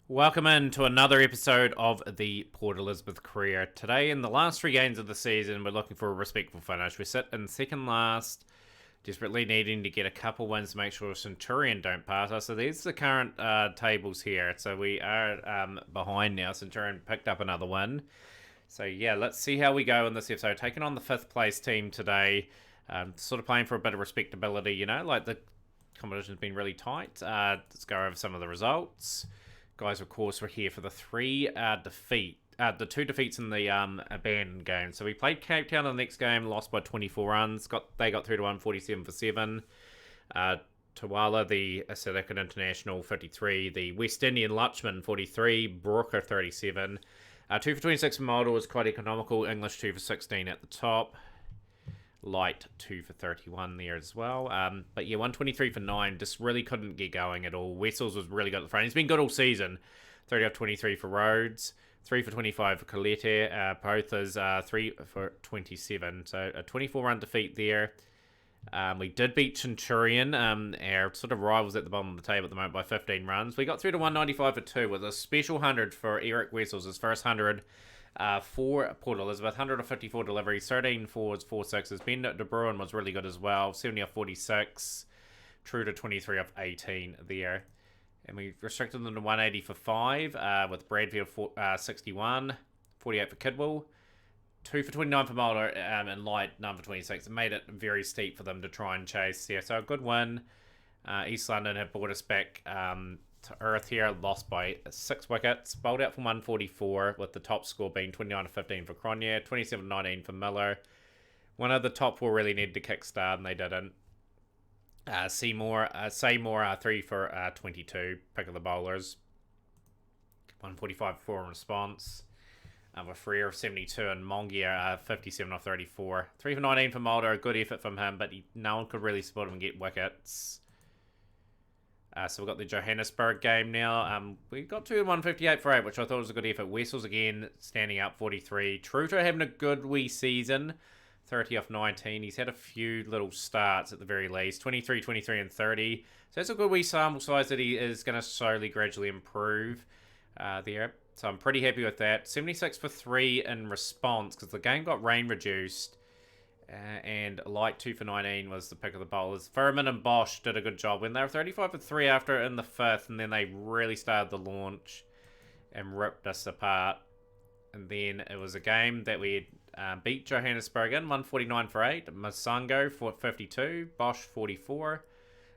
Welcome in to another episode of the Port Elizabeth Career. Today, in the last three games of the season, we're looking for a respectful finish. We sit in second last, desperately needing to get a couple wins to make sure Centurion don't pass us. So these are the current tables here. So we are behind now. Centurion picked up another win. So yeah, let's see how we go in this episode. Taking on the fifth place team today, sort of playing for a bit of respectability, you know, like the competition's been really tight. Let's go over some of the results. Guys, of course, we're here for the the two defeats in the abandoned game. So we played Cape Town in the next game, lost by 24 runs. They got through to 147 for 7. Tawala, the Acidic International, 53. The West Indian Lutchman, 43. Brooker, 37. 2 for 26 model was quite economical. English, 2 for 16 at the top. Light 2 for 31 there as well. But yeah, 123 for 9. Just really couldn't get going at all. Wessels was really good at the front. He's been good all season. 30 off 23 for Rhodes. 3 for 25 for Colette. Both is 3 for 27. So a 24 run defeat there. We did beat Centurion, our sort of rivals at the bottom of the table at the moment, by 15 runs. We got through to 195 for 2 with a special 100 for Eric Wessels, his first 100 for Port Elizabeth. 154 deliveries, 13 fours, 4 sixes. Ben De Bruin was really good as well. 70 off 46. True to 23 off 18 there. And we restricted them to 180 for 5 with Bradfield 61. 48 for Kidwell. 2 for 29 for Mulder and Light, none for 26. It made it very steep for them to try and chase. Yeah, so a good win. East London have brought us back to earth here, lost by 6 wickets. Bowled out for 144, with the top score being 29 to 15 for Cronje, 27 19 for Miller. One of the top 4 really needed to kickstart, and they didn't. Seymour 3 for 22, pick of the bowlers. 145 for 4 in response. With Freer of 72 and Mongier 57 off 34. 3 for 19 for Mulder, a good effort from him, but no one could really support him and get wickets. So we've got the Johannesburg game now. We got to 158 for 8, which I thought was a good effort. Wessels again standing up 43. Truter having a good wee season. 30 off 19. He's had a few little starts at the very least. 23, 23 and 30. So that's a good wee sample size that he is going to slowly, gradually improve there. So I'm pretty happy with that. 76 for 3 in response because the game got rain reduced. And Light 2 for 19 was the pick of the bowlers. Furman and Bosch did a good job when they were 35 for 3 after in the 5th. And then they really started the launch and ripped us apart. And then it was a game that we beat Johannesburg in. 149 for 8. Masango for 52. Bosch 44.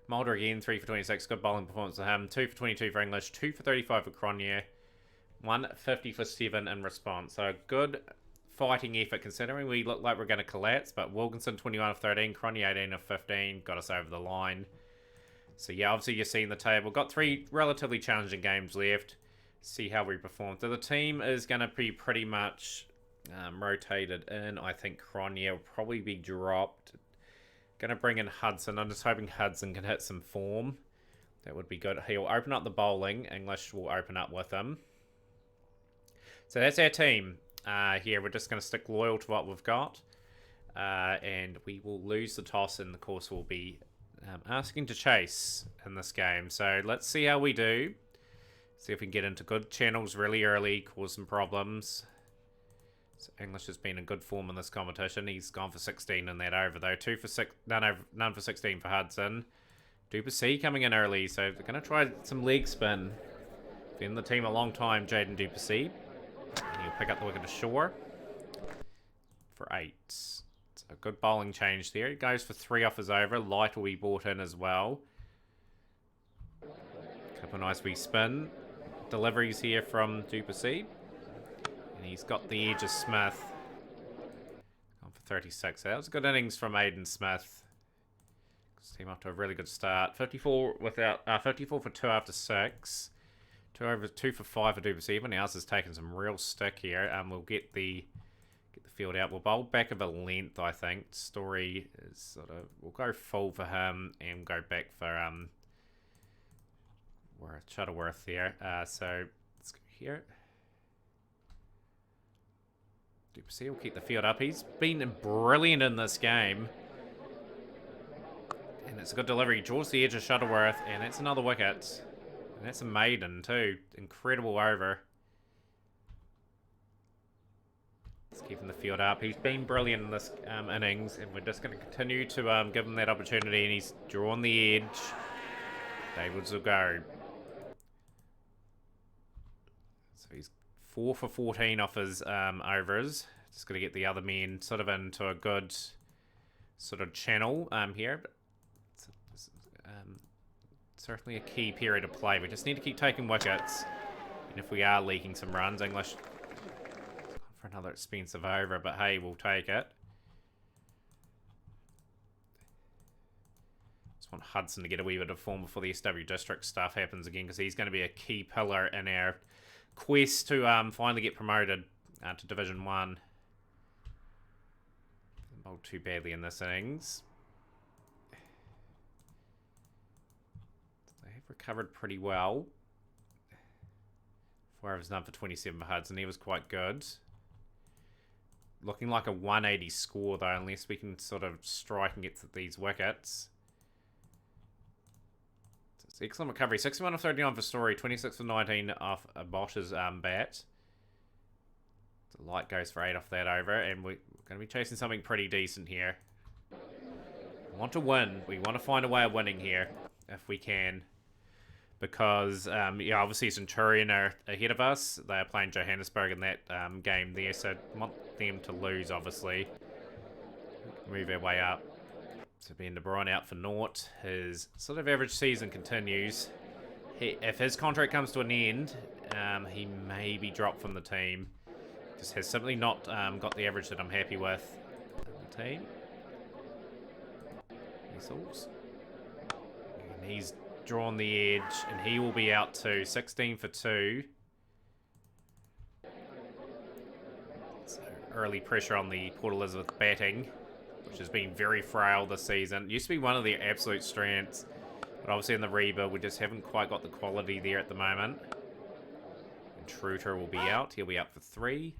Mulder again 3 for 26. Good bowling performance for him. 2 for 22 for English. 2 for 35 for Cronje. 150 for 7 in response. So a good fighting effort considering we look like we're going to collapse. But Wilkinson 21 of 13, Cronje 18 of 15 got us over the line. So yeah, obviously you're seeing the table. Got 3 relatively challenging games left. See how we perform. So the team is going to be pretty much rotated in. I think Cronje will probably be dropped. Going to bring in Hudson. I'm just hoping Hudson can hit some form. That would be good. He'll open up the bowling. English will open up with him. So that's our team here. We're just going to stick loyal to what we've got. And we will lose the toss, and of course we'll be asking to chase in this game. So let's see how we do. See if we can get into good channels really early, cause some problems. So English has been in good form in this competition. He's gone for 16 in that over, though. 2 for 6, none for 16 for Hudson. Duplessis coming in early, so they're going to try some leg spin. Been in the team a long time, Jaden Duplessis. And he'll pick up the wicket ashore for 8. It's a good bowling change there. He goes for 3 off his over. Light will be brought in as well. Couple nice wee spin deliveries here from Duplessis. And he's got the edge of Smith. Gone for 36. So that was a good innings from Aidan Smith. Team off to a really good start. 54 for 2 after 6. 2 for 5 for Duplessis. Everyone else has taken some real stick here. We'll get the field out. We'll bowl back of a length, I think. Story is sort of... We'll go full for him and go back for Shuttleworth there. So let's go here. Duplessis will keep the field up. He's been brilliant in this game. And it's a good delivery. He draws the edge of Shuttleworth, and it's another wicket. And that's a maiden too. Incredible over. He's keeping the field up. He's been brilliant in this innings, and we're just going to continue to give him that opportunity, and he's drawn the edge. Davids will go. So he's 4 for 14 off his overs. Just going to get the other men sort of into a good sort of channel here. But it's, certainly a key period of play. We just need to keep taking wickets. And if we are leaking some runs, English for another expensive over, but hey, we'll take it. Just want Hudson to get a wee bit of form before the SW District stuff happens again, because he's going to be a key pillar in our quest to finally get promoted to Division 1. Bowled too badly in this innings. They have recovered pretty well. 4 overs done for 27 for Hudson. He was quite good. Looking like a 180 score though, unless we can sort of strike and get to these wickets. It's excellent recovery. 61 of 39 for Story, 26 of 19 off Bosch's bat. The light goes for 8 off that over, and we're going to be chasing something pretty decent here. We want to win. We want to find a way of winning here, if we can. Because, yeah, obviously Centurion are ahead of us. They are playing Johannesburg in that game there, so want them to lose, obviously. Move our way up. So Ben de Bruyne out for naught. His sort of average season continues. If his contract comes to an end, he may be dropped from the team. Just has simply not got the average that I'm happy with in the team. Whistles. And he's drawn the edge, and he will be out too. 16 for 2. So early pressure on the Port Elizabeth batting, which has been very frail this season. Used to be one of their absolute strengths, but obviously in the rebuild we just haven't quite got the quality there at the moment. And Truter will be out. He'll be out for 3.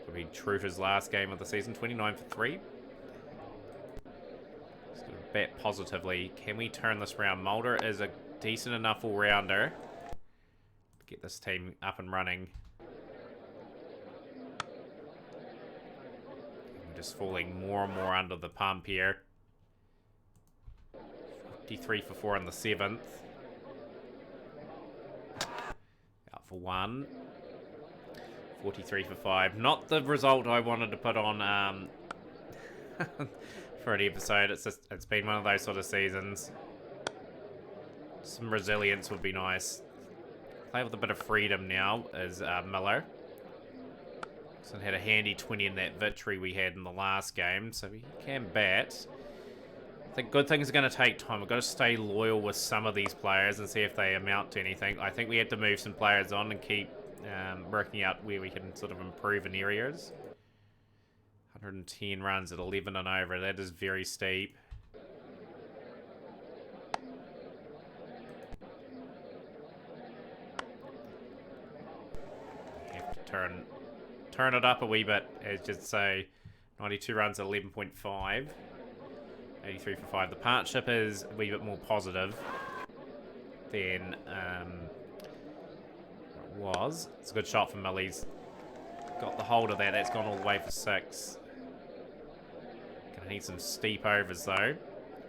It'll be Truter's last game of the season. 29 for 3. Bat positively. Can we turn this round? Mulder is a decent enough all-rounder to get this team up and running. We're just falling more and more under the pump here. 53 for 4 in the 7th. Out for 1. 43 for 5. Not the result I wanted to put on for an episode. It's been one of those sort of seasons. Some resilience would be nice. Play with a bit of freedom now is Miller. So had a handy 20 in that victory we had in the last game, so he can bat. I think good things are going to take time. We've got to stay loyal with some of these players and see if they amount to anything. I think we have to move some players on and keep working out where we can sort of improve in areas. 110 runs at 11 and over. That is very steep. Have to turn it up a wee bit, as just say 92 runs at 11.5. 83 for 5. The partnership is a wee bit more positive than it was. It's a good shot from Millie's. Got the hold of that. That's gone all the way for 6. Gonna need some steep overs though.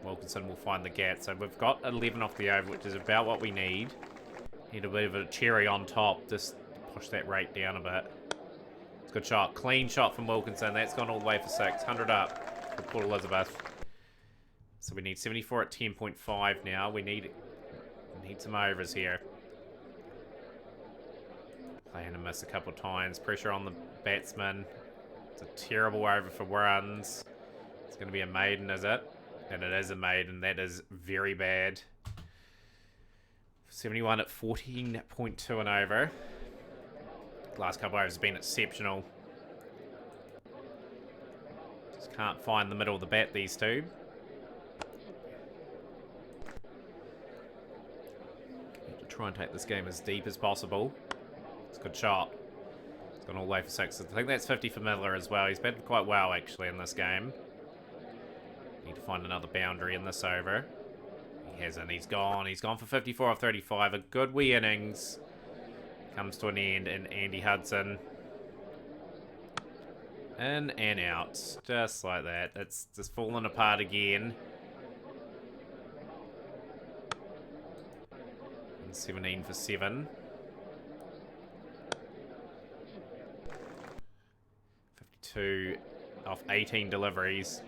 Wilkinson will find the gap. So we've got 11 off the over, which is about what we need. Need a bit of a cherry on top. Just push that rate down a bit. It's a good shot. Clean shot from Wilkinson. That's gone all the way for 6. 100 up for Port Elizabeth. So we need 74 at 10.5 now. We need some overs here. Playing a miss a couple of times. Pressure on the batsman. It's a terrible over for runs. It's going to be a maiden, is it? And it is a maiden. That is very bad. 71 at 14.2 and over. Last couple of overs have been exceptional. Just can't find the middle of the bat, these two. Need to try and take this game as deep as possible. It's a good shot. It's gone all the way for 6. I think that's 50 for Miller as well. He's batted quite well, actually, in this game. Need to find another boundary in this over. He hasn't. He's gone. He's gone for 54 off 35. A good wee innings comes to an end, and Andy Hudson in and out, just like that. It's just fallen apart again. 17 for 7. 52 off 18 deliveries.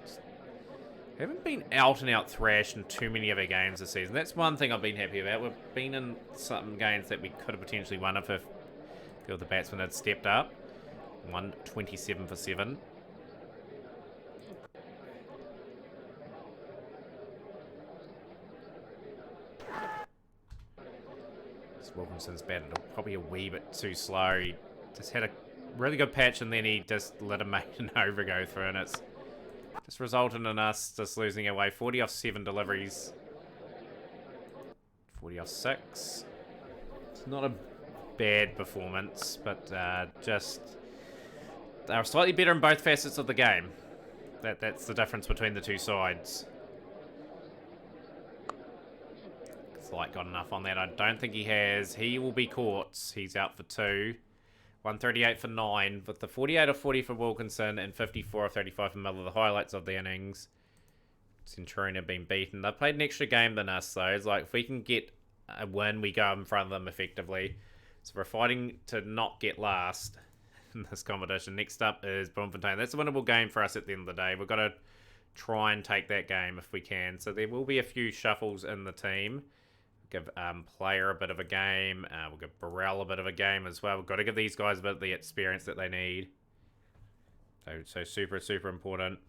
Haven't been out and out thrashed in too many of our games this season. That's one thing I've been happy about. We've been in some games that we could have potentially won if a few of the batsmen had stepped up. 127 for 7. Wilkinson's batted probably a wee bit too slow. He just had a really good patch and then he just let a maiden over go through, and it's just resulted in us just losing our way. 40 off 7 deliveries. 40 off 6. It's not a bad performance, but just they're slightly better in both facets of the game. That's the difference between the two sides. Light got enough on that. I don't think he has. He will be caught. He's out for 2. 138 for 9. With the 48 of 40 for Wilkinson and 54 of 35 for Miller, the highlights of the innings. Centurion have been beaten. They played an extra game than us, though. It's like if we can get a win, we go in front of them effectively. So we're fighting to not get last in this competition. Next up is Bloemfontein. That's a winnable game for us at the end of the day. We've got to try and take that game if we can. So there will be a few shuffles in the team. Give Player a bit of a game. We'll give Burrell a bit of a game as well. We've got to give these guys a bit of the experience that they need. So super, super important.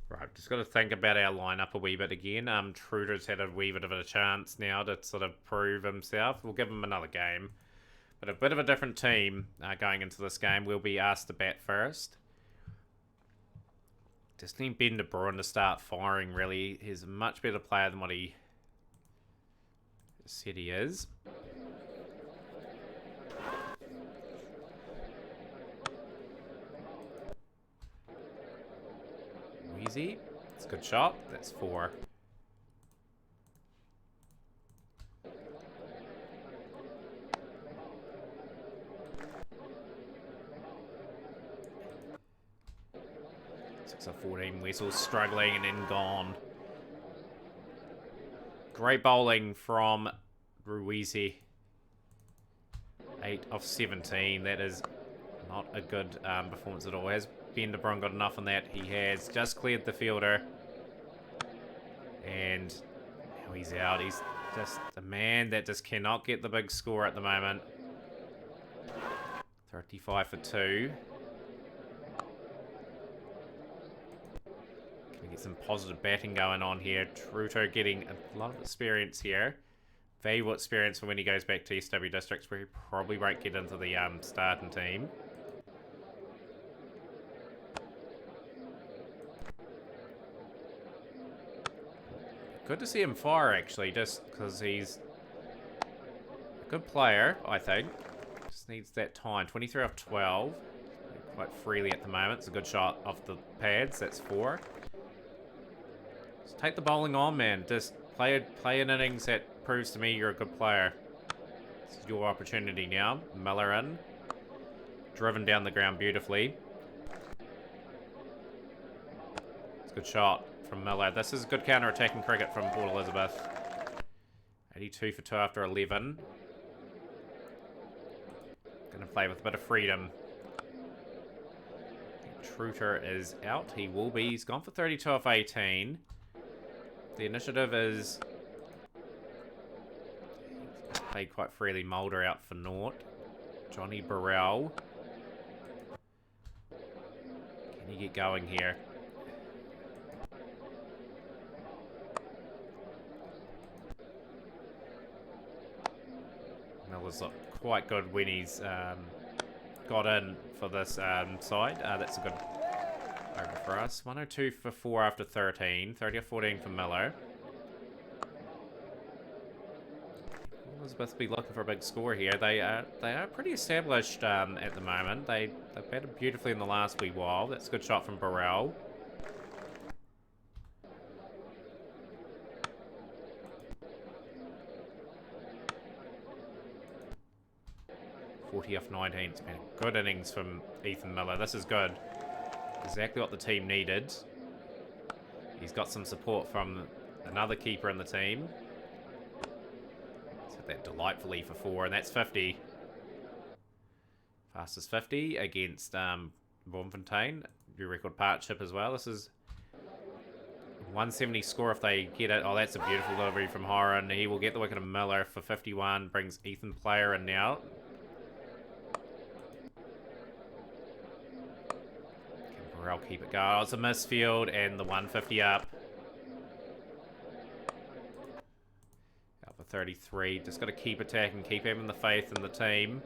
Right, just got to think about our lineup a wee bit again. Truder's had a wee bit of a chance now to sort of prove himself. We'll give him another game. But a bit of a different team going into this game. We'll be asked to bat first. Just need Ben de Bruin to start firing, really. He's a much better player than what he said he is. Wheezy. It's a good shot. That's 4. So 14 Wessels struggling and then gone. Great bowling from Ruizi. 8 off 17. That is not a good performance at all. Has Ben de Bruin got enough on that? He has just cleared the fielder. And now he's out. He's just a man that just cannot get the big score at the moment. 35 for 2. Get some positive batting going on here. Truto getting a lot of experience here. Valuable experience for when he goes back to SW Districts, where he probably won't get into the starting team. Good to see him fire, actually, just because he's a good player, I think. Just needs that time. 23 off 12. Quite freely at the moment. It's a good shot off the pads. That's 4. Just take the bowling on, man. Just play an innings that proves to me you're a good player. This is your opportunity now. Miller in. Driven down the ground beautifully. It's a good shot from Miller. This is good counter-attacking cricket from Port Elizabeth. 82 for 2 after 11. Going to play with a bit of freedom. Truter is out. He will be. He's gone for 32 off 18. The initiative is played quite freely. Mulder out for naught. Johnny Burrell. Can he get going here? Miller's looked quite good when he's got in for this side. That's a good over for us. 102 for 4 after 13. 30 or 14 for Miller. Elizabeth be looking for a big score here. They are pretty established at the moment. They batted beautifully in the last wee while. That's a good shot from Burrell. Off 19. It's been a good innings from Ethan Miller. This is good. Exactly what the team needed. He's got some support from another keeper in the team. He's hit that delightfully for 4, and that's 50. Fastest 50 against Bloemfontein. New record partnership as well. This is 170 score if they get it. Oh, that's a beautiful delivery from Horan. He will get the wicket of Miller for 51. Brings Ethan Player in now. I'll keep it going. Oh, it's a misfield and the 150 up. Up for 33. Just got to keep attacking, keep having the faith in the team.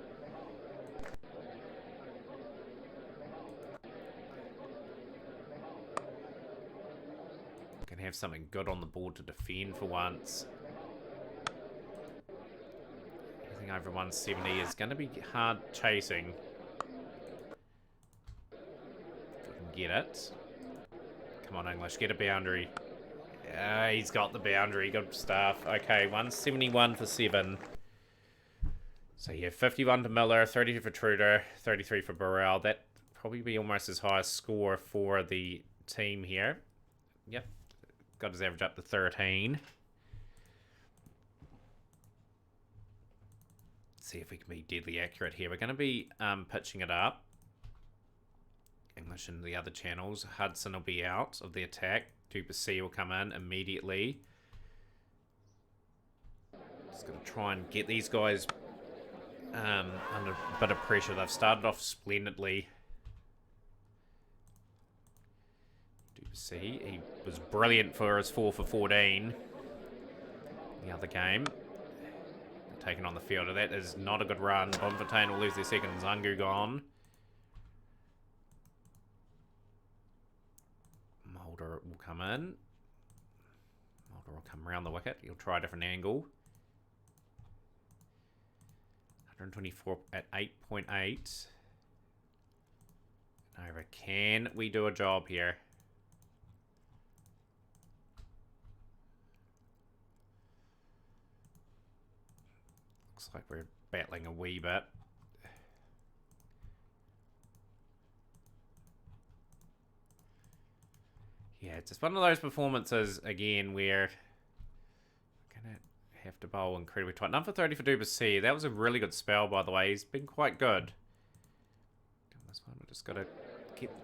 Can have something good on the board to defend for once. Anything over 170 is going to be hard chasing. Get it. Come on, English. Get a boundary. Yeah, he's got the boundary. Good stuff. Okay, 171 for 7. So, yeah, 51 to Miller, 32 for Truder, 33 for Burrell. That probably be almost his highest score for the team here. Yep. Got his average up to 13. Let's see if we can be deadly accurate here. We're going to be pitching it up. English in the other channels. Hudson will be out of the attack. Duplessis will come in immediately. Just going to try and get these guys under a bit of pressure. They've started off splendidly. Duplessis, he was brilliant for his 4 for 14. The other game. Taken on the field. That is not a good run. Bloemfontein will lose their second. Zangu gone. Mulder will come in. Mulder will come around the wicket. He'll try a different angle. 124 at 8.8. Over. Can we do a job here? Looks like we're battling a wee bit. Yeah, it's just one of those performances, again, where we're going to have to bowl incredibly tight. None for 30 for Duplessis. That was a really good spell, by the way. He's been quite good. This one, we've just got to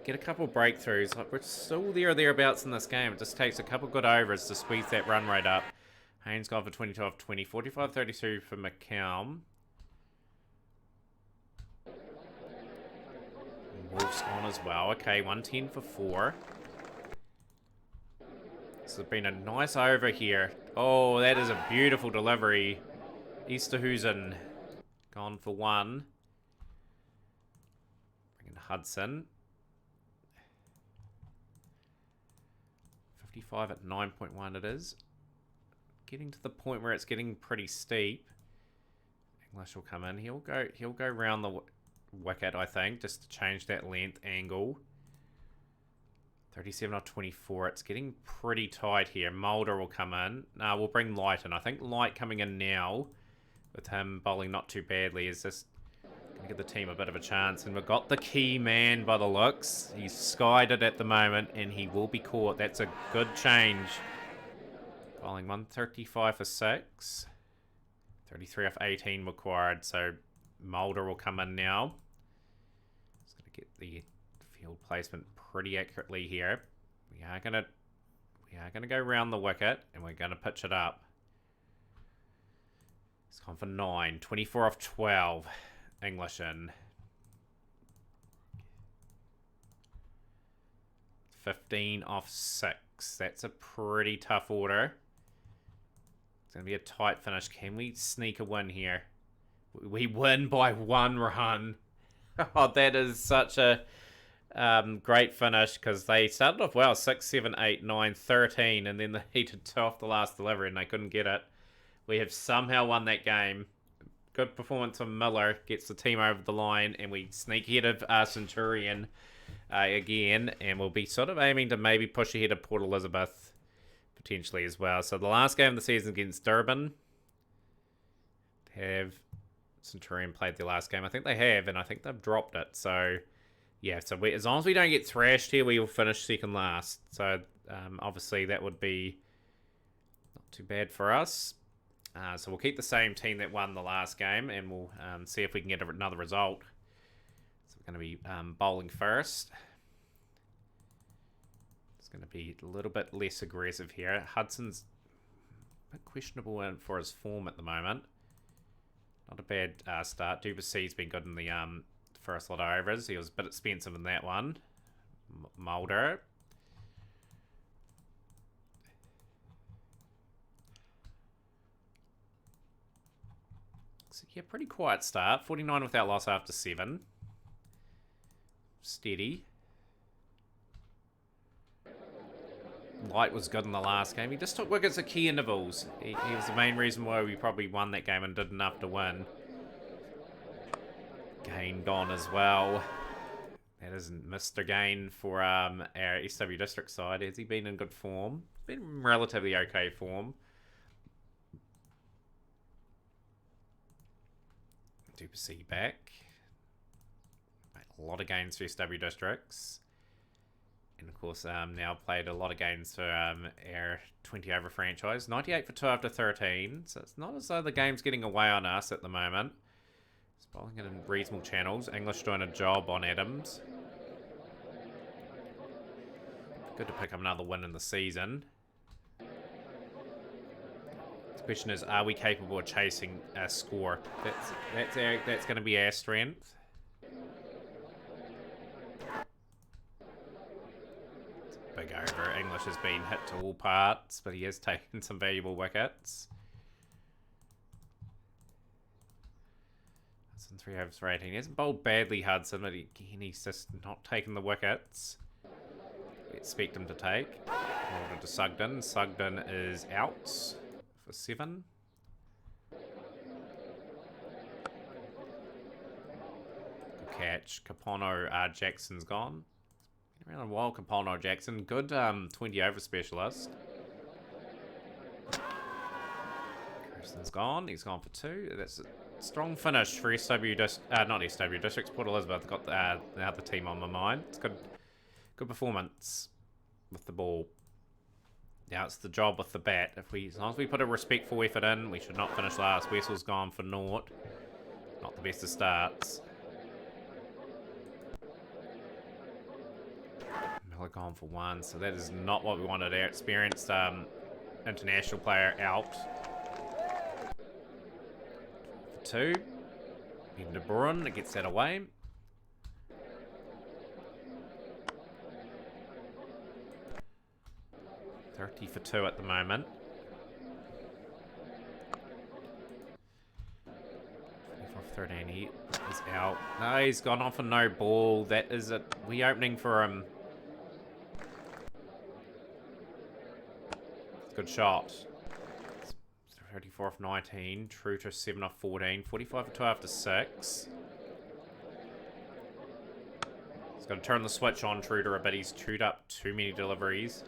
get a couple of breakthroughs. Like, we're still there or thereabouts in this game. It just takes a couple of good overs to squeeze that run rate up. Haynes gone for 22 off 20. 45-32 for McCown. Wolf's on as well. Okay, 110 for 4. This has been a nice over here. Oh, that is a beautiful delivery. Easterhuizen gone for 1. Bringing Hudson. 55 at 9.1 it is. Getting to the point where it's getting pretty steep. English will come in. He'll go round the wicket, I think, just to change that length angle. 37 or 24. It's getting pretty tight here. Mulder will come in. No, we'll bring Light in. I think Light coming in now, with him bowling not too badly, is just going to give the team a bit of a chance. And we've got the key man by the looks. He's skied it at the moment, and he will be caught. That's a good change. Bowling 135 for 6. 33 off 18 required. So Mulder will come in now. Just going to get the field placement pretty accurately here. We are gonna go round the wicket, and we're gonna pitch it up. It's gone for 9. 24 off 12. English in. 15 off 6. That's a pretty tough order. It's gonna be a tight finish. Can we sneak a win here? We win by 1 run. Oh, that is such a great finish, because they started off well. 6, 7, 8, 9, 13, and then they needed to off the last delivery and they couldn't get it. We have somehow won that game. Good performance from Miller. Gets the team over the line, and we sneak ahead of Centurion again. And we'll be sort of aiming to maybe push ahead of Port Elizabeth potentially as well. So the last game of the season against Durban. Have Centurion played their last game? I think they have, and I think they've dropped it. So, yeah, so as long as we don't get thrashed here, we will finish second last. So, obviously, that would be not too bad for us. So we'll keep the same team that won the last game, and we'll see if we can get another result. So we're going to be bowling first. It's going to be a little bit less aggressive here. Hudson's a bit questionable for his form at the moment. Not a bad start. Dubuissy's been good in the first lot of overs. He was a bit expensive in that one. Mulder. So, yeah, pretty quiet start. 49 without loss after 7. Steady. Light was good in the last game. He just took wickets at key intervals. He was the main reason why we probably won that game and did enough to win. Gain gone as well. That isn't Mr. Gain for our SW District side. Has he been in good form? Been in relatively okay form. Dubuissy back. Made a lot of gains for SW Districts. And of course, now played a lot of games for our 20 over franchise. 98 for 2 after 13. So it's not as though the game's getting away on us at the moment. It's bowling it in reasonable channels. English doing a job on Adams. Good to pick up another win in the season. The question is, are we capable of chasing a score? That's going to be our strength. Big over. English has been hit to all parts, but he has taken some valuable wickets. Hudson 3 overs for 18. He hasn't bowled badly, Hudson, but he's just not taken the wickets we expect him to take. Order to Sugden. Sugden is out for 7. Good catch. Kapono Jackson's gone. Around a while, Kapono Jackson. Good 20 over specialist. Harrison's gone. He's gone for 2. That's a strong finish for not SW Districts. Port Elizabeth got the other team on my mind. It's good performance with the ball. Now it's the job with the bat. As long as we put a respectful effort in, we should not finish last. Wessel's gone for 0. Not the best of starts. Miller gone for 1, so that is not what we wanted. Our experienced international player out. For 2. Ben de Bruin gets that away. $30 for 2 at the moment. 24-13, he is out. No, he's gone off for no ball. That is a reopening for him. Good shot. 34 off 19. True to 7 off 14. 45 for 2 after 6. He's got to turn the switch on Truder a bit. He's chewed up too many deliveries.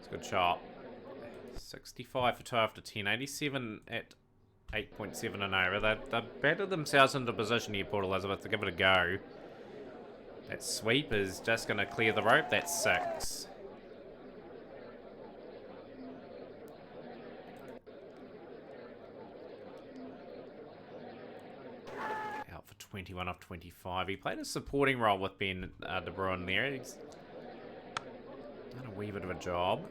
Good shot. 65 for 2 after 10. 87 at 8.7 and over. They've batted themselves into position here, Port Elizabeth, to give it a go. That sweep is just going to clear the rope. That's 6. Out for 21 off 25. He played a supporting role with Ben de Bruin there. He's done a wee bit of a job.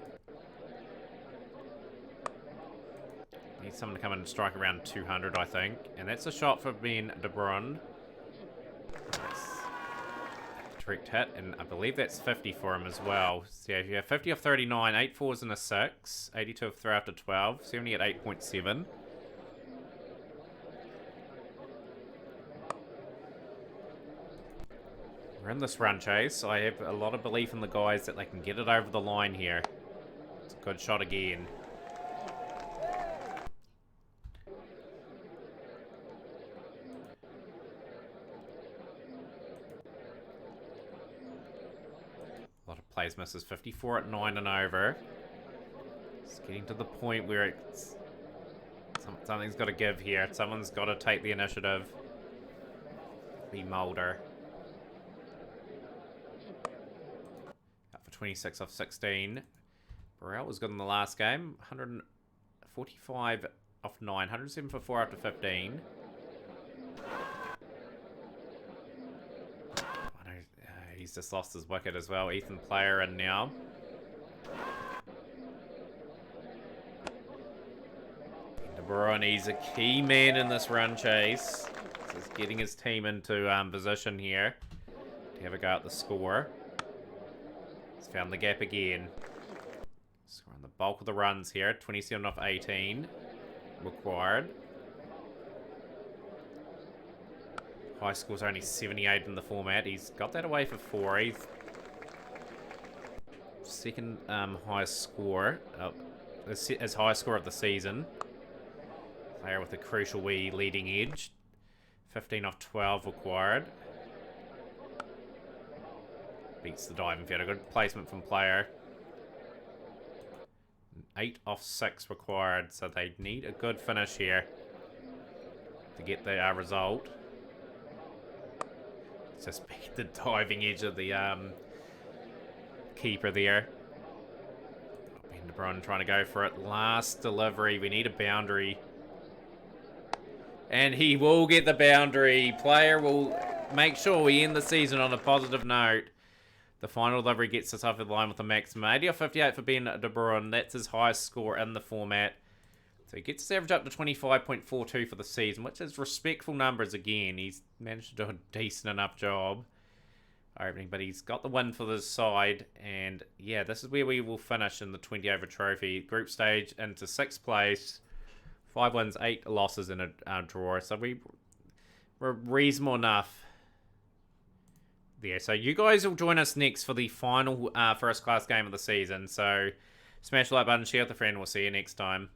Need someone to come in and strike around 200, I think. And that's a shot for Ben de Bruin. Nice. correct hit, and I believe that's 50 for him as well. So yeah, 50 off 39, 8 fours and a 6, 82 of 3 after 12, 70 at 8.7. We're in this run chase. I have a lot of belief in the guys that they can get it over the line here. It's a good shot again. Plays misses. 54 at 9 and over. It's getting to the point where it's something's got to give here. Someone's got to take the initiative. Be Mulder. Up for 26 off 16. Burrell was good in the last game. 145 off 9. 107 for 4 after 15. He's just lost his wicket as well. Ethan Player in now. De Bruyne, he's a key man in this run chase. He's getting his team into position here to have a go at the score. He's found the gap again. Scoring the bulk of the runs here. 27 off 18 required. High score's only 78 in the format. He's got that away for 4. He's second highest score, his highest score of the season. Player with a crucial wee leading edge. 15 off 12 required. Beats the diving field. A good placement from Player. 8 off 6 required, so they need a good finish here to get the result. Just beat the diving edge of the keeper there. Ben de Bruyne trying to go for it. Last delivery. We need a boundary. And he will get the boundary. Player will make sure we end the season on a positive note. The final delivery gets us off the line with a maximum 80 off 58 for Ben de Bruyne. That's his highest score in the format. So he gets his average up to 25.42 for the season, which is respectful numbers again. He's managed to do a decent enough job opening, but he's got the win for the side. And yeah, this is where we will finish in the 20 over trophy. Group stage into 6th place. 5 wins, 8 losses in a draw. So we're reasonable enough there. So you guys will join us next for the final first class game of the season. So smash the like button, share with a friend. We'll see you next time.